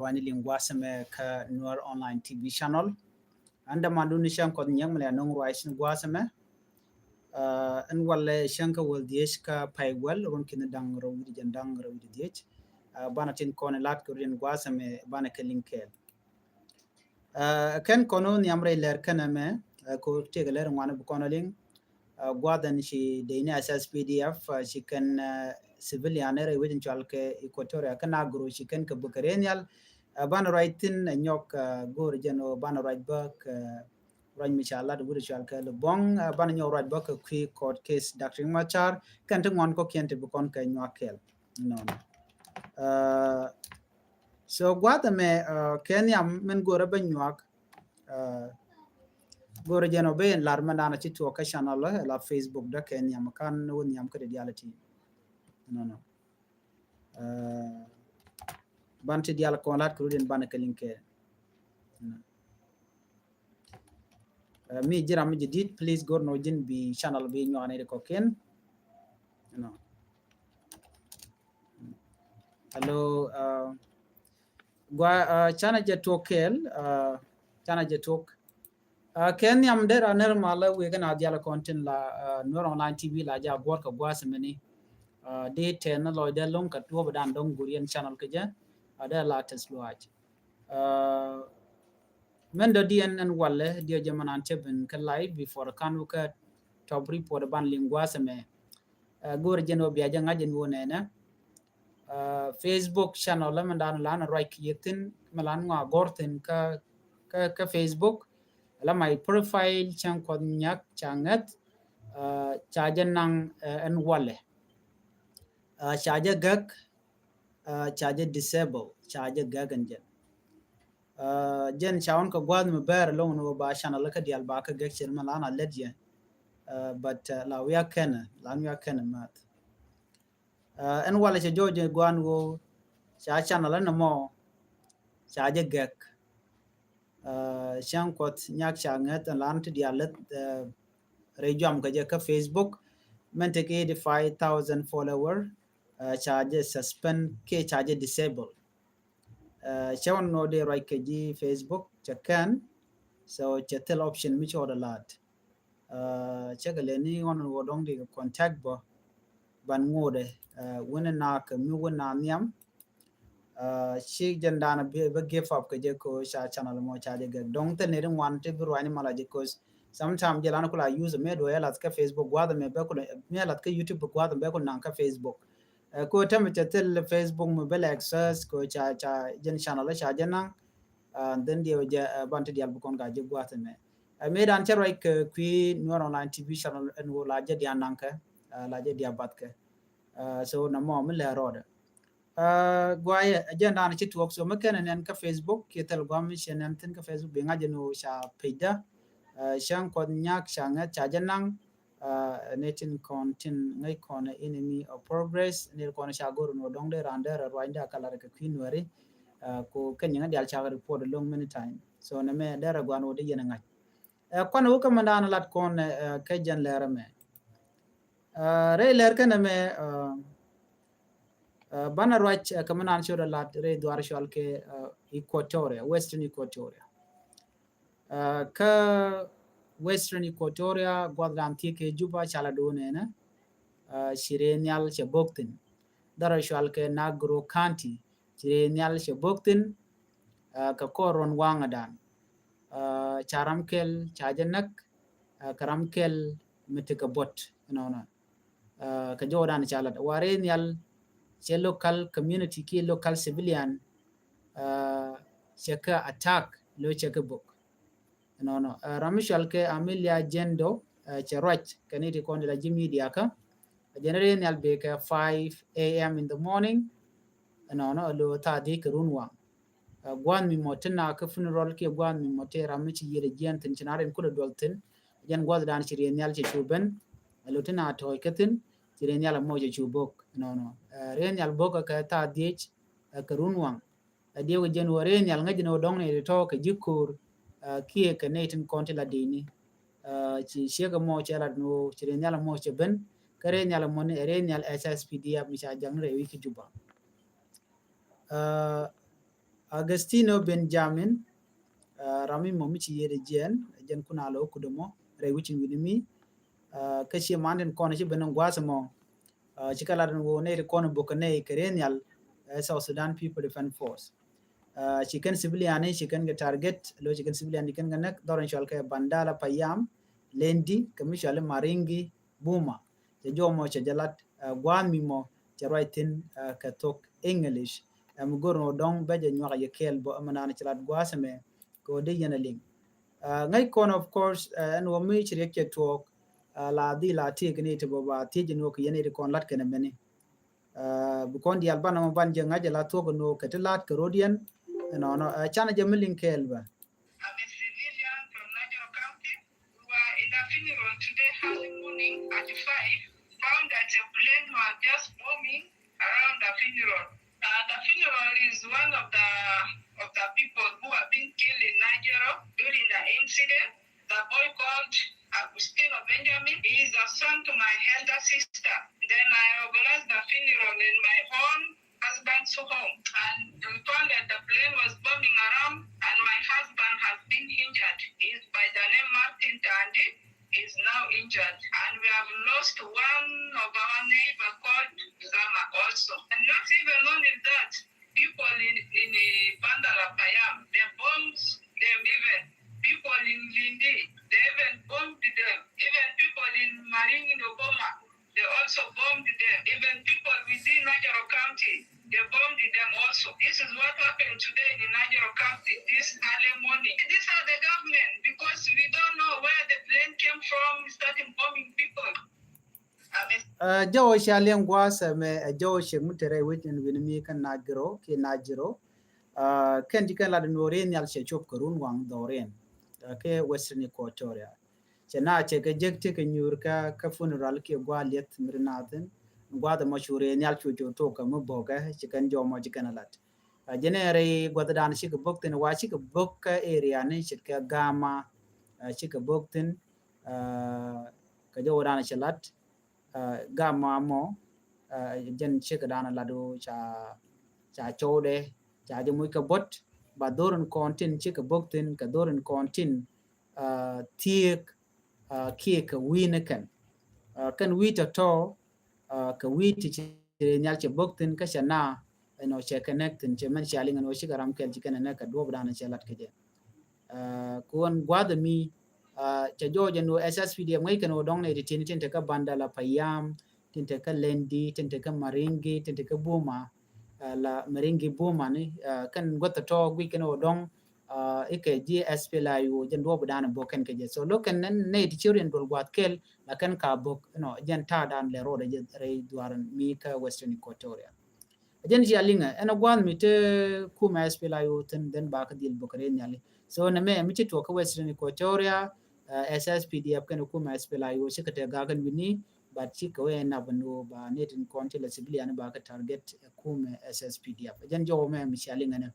wani lingwasa me ka Nuer online TV channel anda manduni shan ko nyang mala nong rice gwasa me an wala shanka wal diesh ka paywal ron kin dang ro wi jandang ro wi diesh bana tin ko lat ko rin gwasa me bana ka linkel ken kono nyamre ler kana me ko tegaler ngwana bu kono ling gwadan shi deine asas pdf shi kan civilian re widin chalke equatoria kana gro shi kan ka bukarenial ban writing nyok gor jeno ban right back run mishala de wuri chalke le bong ban nyok right back qui court case dr machar kan te ngon ko kente bu kon ka nyakel no so gwada me kenya men gora ban nyak gora jeno be lar mandana ci to ka channel la facebook da kenya makan woni am ka reality no banti dial ko lat ko den ban ka linke mi jiram jidid please go no jin bi channel bi ñone ko ken no hello gwa chana je tokel chana je tok ken yam der aner mala we gana dial content la Nuer online tv la ja gor ka gwa semeni de ten lo de long ka to badan dong gurien channel ke ja ada la tes luaj men do dien en walle dio jamanan cheben ka live before kanu ka top report ban lingwa seme gor jeno biya janga jen wonena facebook channel la mandan lan right yetin malan nga gorten ka facebook la my profile chan ko nyak changat chajen nang en walle chaje gak chaje disable chaje gagan jen chaun ko gwad me ber long no ba channel ka dial ba ka gek chen malana ledje but la we can mat en wala che joje gwan go cha channel na mo cha je gek chang kot nyak cha ngat lan ti dial let rejam ka je ka facebook men te ke 5000 follower charge suspend ke charge disable chawan no de right ke ji facebook chakan so chatel option mi choda lat chagale ni on wo dong de contact bo ban ngode wona na ka mi wona nyam shi jandana be give up ke je ko sha channel mo cha de dong te ne wan te bro ani mala je ko sometimes je lan ko la use me do ya lat ka facebook gwa me be ko me lat ka youtube gwa be ko nan ka facebook ko tam chatel facebook mo bel access ko cha jen channel cha jana then dia je bante dial bu kon ga je gwa me me dan che right ki Nuer online tv channel en wo la je dia nanka la je dia batke so na mo me le rode gwaye agenda na chitu so makana nen ka facebook ketel gwam shenen tin ka facebook be ngaje no sha peida shan ko nyak shanga chajanang netin content ngai kona enemy of progress ne kona sha goro no dongde rande rwanda kala ka kwinwari ko kenya ngal cha report long many time so na me dara gwano de yena ngai kona ko mandana lat kon ka jan lera me re ler kana me bana rwach kamanan shoda lat re dwar shol ke equatoria western equatoria ka western equatoria gwadran ti ke juba chala do nena shirenial chaboktin dara shol ke nagro county shirenial chaboktin ka koron wangadan charamkel chajanak karamkel mitika bot nona ka jodan chala warenial che local community ki local civilian cheka attack lo cheka book no ramishal ke amelia jendo cherach kaniti kon la jimi diaka generally nyal be ka 5 am in the morning no lo ta di kerunwa gwan mi motena ka funeral ke gwan mi motera michi yere jentin chinaren kulo dolten jen gwad dan chiri nyal che chuben lo tena to ketin chiri nyal mo che chubok no ren nyal boka ka ta diech kerunwa dewo jen wore nyal ngaji no dong ne to ka jikur kie ka netin konti la dini ci shega mo chela no chiri nyal mo che ben kare nyal mo ne re nyal sspd mi cha jang re wiki juba Agostino Benjamin rami mo michi yede jen kuna lo kudomo re wichin winimi kashi manden kono ci benen gwasa mo ci kala den wo ne kono bokane kerenial South Sudan People Defense Force ci kan civilian ci kan ga target lo ci kan civilian di kan ga nak doron shal ka bandala payam lendi kamishal maringi buma je jomo ci jalat gwami mo ci writing ka tok English am gorno dong beje nyaka ye kel bo amana ci lat gwasa me ko de yana ling ngai kon of course and wo mi chiri ke talk la di la ti gni to ba ti jino ko yene kon lat kana meni bu kon di albana mo ban je ngaje la to no ke lat ko rodian no no chana je milling kel ba. I'm a civilian from Niger County. We were in a funeral today early morning at 5. Found that a plane was just bombing around the funeral. The funeral is one of the people who have been killed in Nigeria during the incident. The boy called Agustino Benjamin. He is a son to my elder sister. Then I organized the funeral in my own husband's home. And we found that the plane was bombing around and my husband has been injured. He is by the name Martin Tandi. He is now injured. And we have lost one of our neighbor called Zama also. And not even only that, people in Bandara Payam, they bombed them even. People in Lindi, they even bombed them. Even people in Maringi Nogoma, they also bombed them. Even people within Niger County, they bombed them also. This is what happened today in Niger County this early morning. These are the government because we don't know where the plane came from, starting bombing people. Jawo shalen gwasa me jawo she mutere witin winimi kan nagiro ke najiro kan dikan la no ren yal she chop korun wang doren ke western equatoria chena che ke jekte ke nyurka ka funeral ke gwalet mirnaden gwada mashure nyal chujo to ka mo boga che kan jomo che kan lat jenere gwada dan shi ke bokten wa shi ke bokka area ne shi ke gama shi ke bokten ka jawo dan shi lat gama mo jen shi ke dan lado cha chode cha je muy ka bot ba doron kontin shi ke bokten ka doron kontin tiek kia ka wina kan wita to ka witi che nyal che boktin ka shana no che connectin che man shaling no shi garam kel jikana na ka dob dana che lat keje kuon gwada mi che joje no SSPD mai kan odong ne tin tin ka bandala payam tin ka lendi tin ka maringi tin ka buma la maringi buma ni kan gota to gwi kan odong ike GSP la yu jen do budana boken ke so loken nen ne ti chirien dol gwat kel la kan ka bok no jen ta dan le roda je re duaran mi ka western equatoria jen ji alinga ena gwan mi te kuma SP la yu ten den ba ka dil bokre nyali so na me mi ti to ka western equatoria SSPDF kan kuma SP la yu shi ka te ga gan wini ba ci ka we na banu ba ne tin konti la civilian ba ka target kuma SSPDF jen jo me mi shalinga ne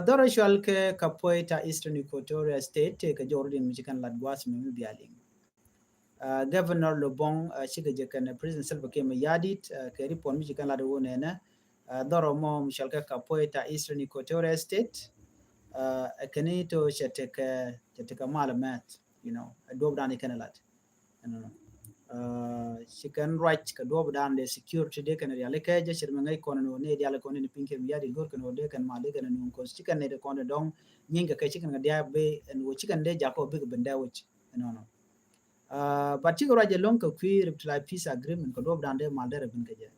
doro shwal ke Kapoita Eastern Equatoria State ke Jordan Michigan Ladwas mi bialing. Governor Lobong shiga jekan President Salva Kiir Mayadit ke ripon Michigan Ladu nena doro mo mishal ke Kapoita Eastern Equatoria State kani to cheteka malamat you know dob dani kanalat she can right ka dob dan de security de kan reale ka je shirma ngai kono ne dia la kono ni pinke mi yadi gor kono de kan male kan nun ko chicken ne de kono dong nyinga ka chicken ga dia be en wo chicken de jako big benda which no but chigo raje long ka kwi reply peace agreement ko dob dan de mal de bin ka je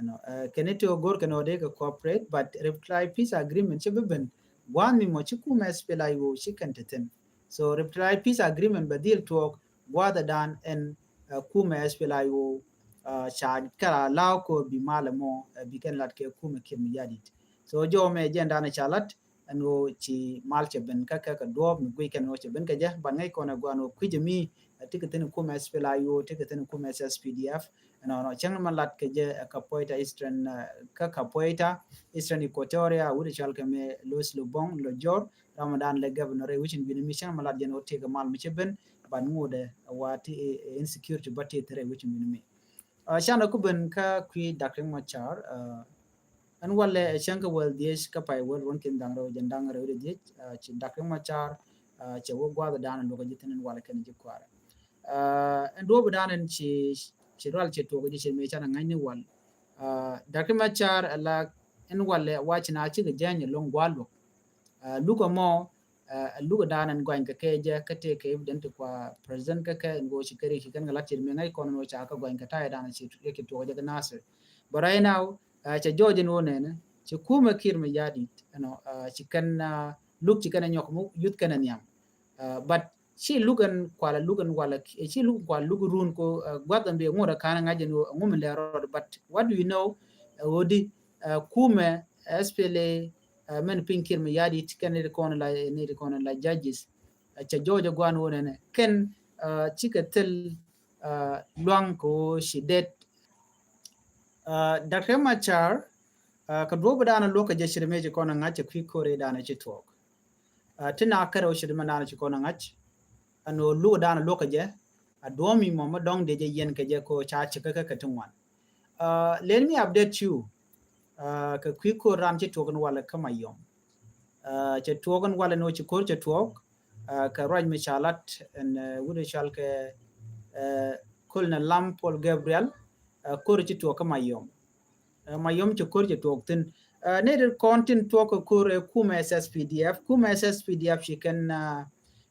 no keneto gor kono de ka cooperate but reply peace agreement che ben wan mi mo chiku mes pelai wo chicken teten so reply peace agreement badil talk wada dan en kuma SPLIO cha kala law ko bi malamo bi ken lat ke kuma kim yadit so jo me jenda na chalat no ci malche ben ka dob mi gui ken no che ben ka ja ban ngai ko na gwano kujimi tikaten kuma SPLIO tikaten kuma SSPDF no chang man lat ke je Kapoita Eastern Kapoita Eastern Equatoria wuri chal ke me Louis Lubong lo jor Ramadan le governor which bin mission malat je no te ga mal mi che ben ban ngode wati insecurity bati tere which minimi shana kuben ka kwi Dr. Machar an wale shanka wel dies ka pai wel ron kin dang ro jan dang ro de chi dak ma char che wo gwa da dan do ga jitin wala kan ji kwara en do dan chi ral che to ga ji me chana ngai ni wal dak ma char la en wale wa chi na chi ga jan long gwalo luka mo luka danan gwan ka keje ka te ke evident kwa president ka ngo shi kare shi kan galati me ngai kono cha ka gwan ka ta dana shi ke to ga nasir but right now cha joje no ne ci kuma kir me yadi no ci kan luk ci kan nyok mu yut kan nyam but ci lugan kwala lugan wala ci lugan kwala lugu run ko gwadam be ngora kana ngaje no ngum le rod but what do you know wodi kuma SPLA men pinkir me yadi kan ne kono la judges cha joje gwan wona ne ken ci ka tel luang ko shi det Dr. Machar ka duba dana lokaci shirme ji kona ngace kwi kore dana ci tok tina karo shirme dana ci kona ngace ano lu dana lokaci a domi mo dong de je yen ke je ko cha ci ka tunwan let me update you ka kwi ko ram ci tok wala kama yom ci togan wala no ci ko ci tok ka raj mi chalat en wude chal ke kulna lam Paul Gabriel ko ci tok kama yom mayom ci kor ci tok tin ne de content tok ko kuma SSPDF shi kan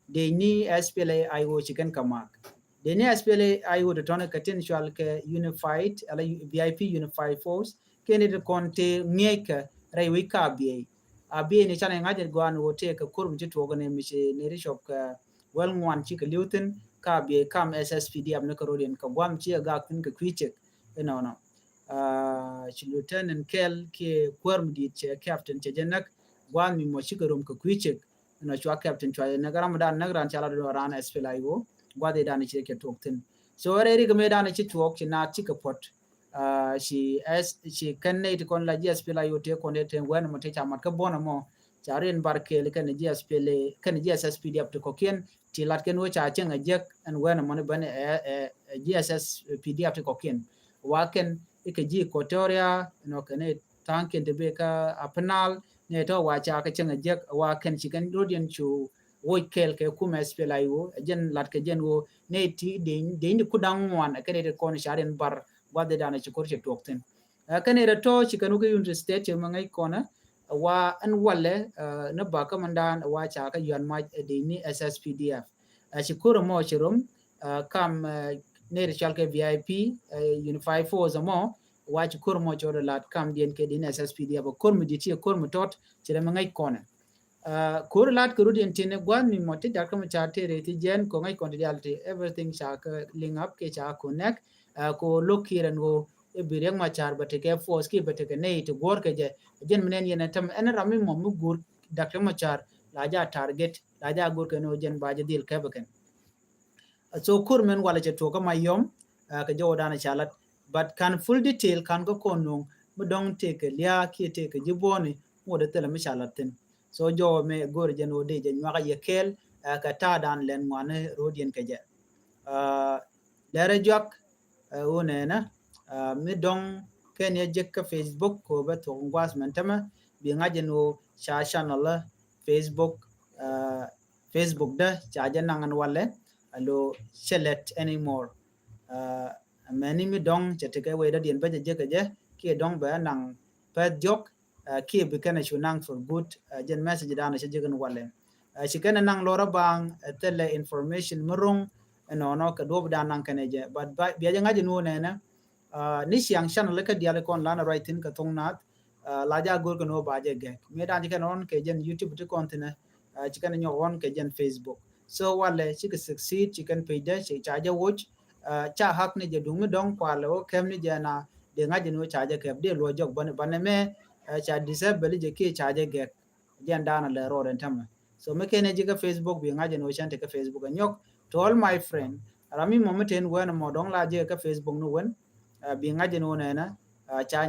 de ni SPLA IO shi kan kamak de ni SPLA IO de tona katin shal ke unified ala VIP unified force ke ne de conte ngeka rai ka bi ne chana ngaje gwan wote ka kurum ci tok ne mi ne ri shop ka wel ngwan ci ka liutin ka bi kam SSPDF ne ka rodin ka gwam ci ga tin ka kwiche no ci lieutenant kel ke kwarm di che captain che jenak gwan mi mo shigarum ko kwiche no chwa captain chwa na garam dan nagran chala do ran SPLIO gwade dan che ke tokten so re ri me dan che tok ci na ci ka pot she kan ne kon la SPLIO te kon te wen mo te chamat ka bona mo charin barke le kan SPLA kan SSPDF to kokien ti lat ken wo cha chen ajek an wen mo ne ban SSPDF to kokien waken ikaji Equatoria no kane tanken de beka apnal ne to wa cha ka chenga jek wa ken chikan rodian chu wo kel ke kuma SPLIO jen lat ke jen wo ne ti de ni kudang wan kane de kon sharen bar wa de dana chukor che tokten kane de to chikan ko university che mangai kona wa an walle na ba ka mandan wa cha ka yan ma de ni SSPDF chukor mo chirum kam ne chalke VIP unified force mo watch kurmo choro lat kam dien ke din SSPDF kurmo diti kurmo tot chere mangai kona kur lat kuru dien tine gwan mi moti dakam chate reti jen ko ngai kondiality everything cha link up ke cha connect ko lokiran go e bireng ma char bate ke force ki bate ke nei to gor ke je jen menen yen tam en rami mo mu gur dakam char la ja target la ja gor ke no jen baje dil ke baken so kurmen wala che to kama yom ka jodana chalat but kan full detail kan ko konung budong te ke lia ki te ke jiboni mo de tele michalatin so jo me gor jeno de je nyaka yekel ka ta dan len mane rodien ke je lere jok one na mi dong ken ye je ka Facebook ko ba to ngwas mentama bi ngaje no cha channel Facebook da cha je nangan wale alo chelet anymore many mi dong cheteke we da dien ba je je ki dong ba nang pa jok ki bi kana shunang for good jen message da na je gan wale shi kana nang lora bang tele information murung no ka do da nang kana je but bi ja ngaji no ne na ni siang shan le ka dia le kon lana writing ka tong nat la ja gor ko no ba je ge me da je non ke jen YouTube to content chi kana nyo on ke jen Facebook so wale chi ka succeed chi kan page da chi cha ja watch cha hak ni je dung dong kwa lo kem ni je na de ngaji no cha je ke de lo jok ban me cha disable je ki cha je ge jen dana le ro den tam so me ke ne je ka Facebook bi ngaji no chan te ka Facebook nyok to all my friend rami mo meten wen mo dong la je ka Facebook no wen bi ngaji no ne na cha